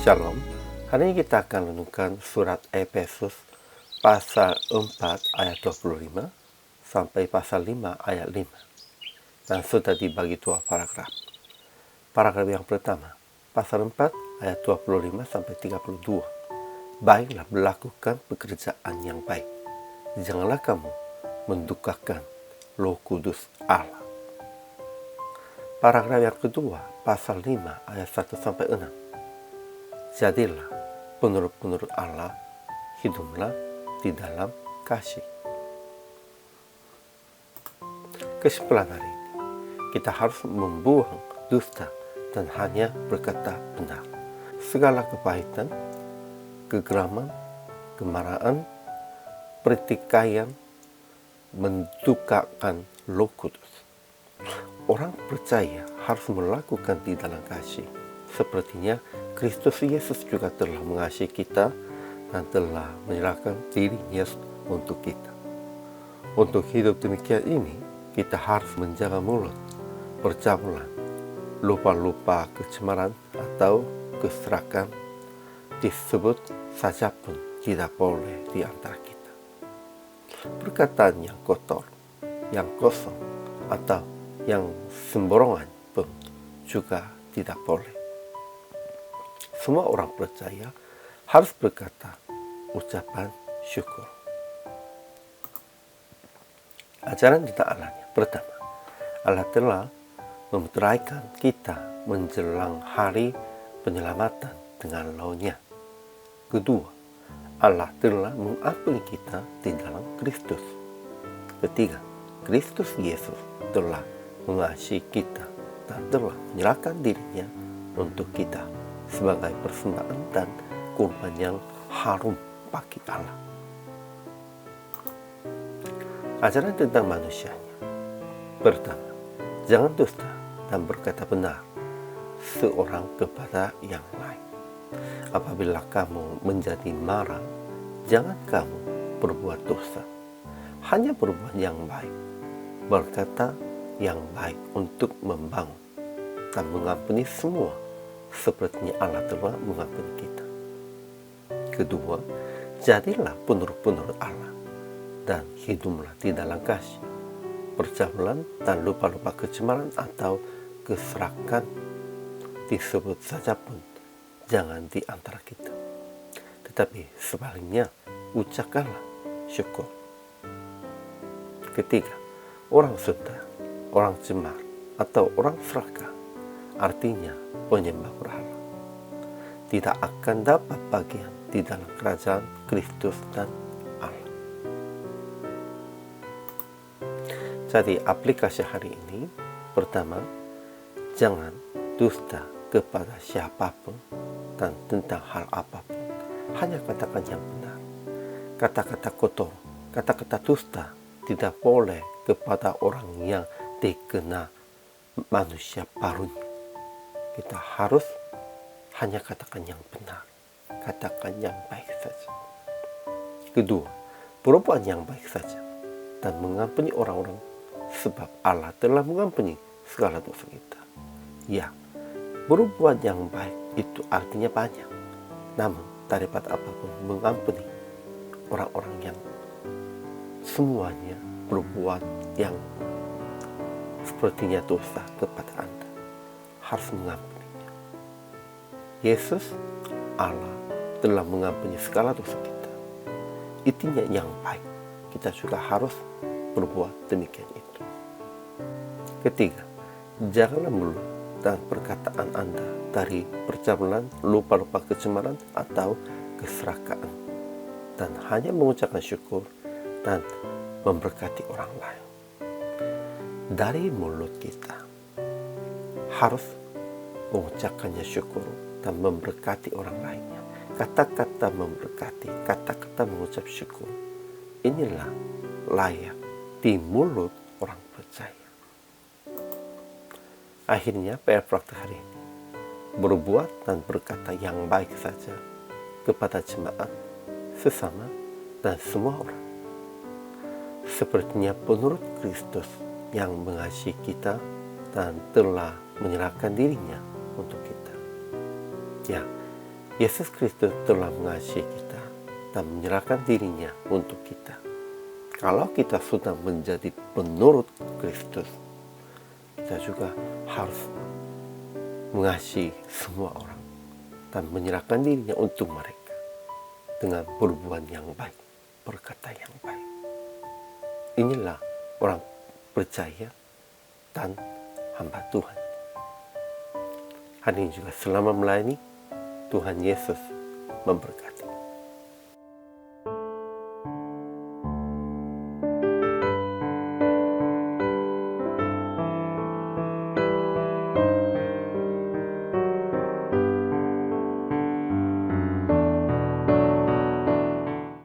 Shalom, hari ini kita akan renungkan surat Efesus pasal 4 ayat 25 sampai pasal 5 ayat 5. Dan sudah dibagi dua paragraf. Paragraf yang pertama, pasal 4 ayat 25 sampai 32. Baiklah melakukan pekerjaan yang baik. Janganlah kamu mendukakan Roh Kudus Allah. Paragraf yang kedua, pasal 5 ayat 1 sampai 6. Jadilah penurut-penurut Allah, hiduplah di dalam kasih. Kesimpulan hari ini, kita harus membuang dusta dan hanya berkata benar. Segala kepahitan, kegeraman, kemarahan, pertikaian, mendukakan Roh Kudus. Orang percaya harus melakukan di dalam kasih. Sepertinya Kristus Yesus juga telah mengasihi kita dan telah menyerahkan dirinya untuk kita. Untuk hidup demikian ini, kita harus menjaga mulut, percabulan, lupa-lupa kecemaran atau keserakan, disebut saja pun tidak boleh di antara kita. Perkataan yang kotor, yang kosong, atau yang sembarangan pun juga tidak boleh. Semua orang percaya harus berkata ucapan syukur. Ajaran tentang Allahnya. Pertama, Allah telah memeteraikan kita menjelang hari penyelamatan dengan Roh-Nya. Kedua, Allah telah mengampuni kita di dalam Kristus. Ketiga, Kristus Yesus telah mengasihi kita dan telah menyerahkan dirinya untuk kita sebagai persembahan dan kurban yang harum bagi Allah. Ajaran tentang manusianya. Pertama, jangan dusta dan berkata benar seorang kepada yang lain. Apabila kamu menjadi marah, jangan kamu berbuat dosa. Hanya berbuat yang baik, berkata yang baik untuk membangun dan mengampuni semua sepertinya Allah telah mengampuni kita. Kedua, jadilah penurut-penurut Allah dan hiduplah di dalam kasih. Percabulan dan lupa-lupa kecemaran atau keserakan disebut saja pun jangan di antara kita. Tetapi sebaliknya, ucapkanlah syukur. Ketiga, orang sunda, orang cemar, atau orang serakah, artinya penyembah berhala, tidak akan dapat bagian di dalam kerajaan Kristus dan Allah. Jadi aplikasi hari ini, pertama, jangan dusta kepada siapapun dan tentang hal apapun. Hanya katakan yang benar. Kata-kata kotor, kata-kata dusta tidak boleh kepada orang yang dikenal manusia barunya. Kita harus hanya katakan yang benar, katakan yang baik saja. Kedua, berbuat yang baik saja dan mengampuni orang-orang sebab Allah telah mengampuni segala dosa kita. Ya, berbuat yang baik itu artinya banyak. Namun daripada apapun mengampuni orang-orang yang semuanya berbuat yang sepertinya dosa kepada Anda, harus mengampuninya. Yesus, Allah, telah mengampuni segala dosa kita. Itunya yang baik. Kita juga harus berbuat demikian itu. Ketiga, janganlah mulut dan perkataan Anda dari percabulan, lupa-lupa kecemaran, atau keserakaan, dan hanya mengucapkan syukur dan memberkati orang lain. Dari mulut kita harus mengucapkannya syukur dan memberkati orang lainnya. Kata-kata memberkati, kata-kata mengucap syukur, inilah layak di mulut orang percaya. Akhirnya PR praktik hari ini, berbuat dan berkata yang baik saja kepada jemaat, sesama, dan semua orang. Sepertinya penurut Kristus yang mengasihi kita dan telah menyerahkan dirinya untuk kita. Ya, Yesus Kristus telah mengasihi kita dan menyerahkan dirinya untuk kita. Kalau kita sudah menjadi penurut Kristus, kita juga harus mengasihi semua orang dan menyerahkan dirinya untuk mereka dengan berbuat yang baik, berkata yang baik. Inilah orang percaya dan hamba Tuhan. Hari ini juga selama melayani, Tuhan Yesus memberkati.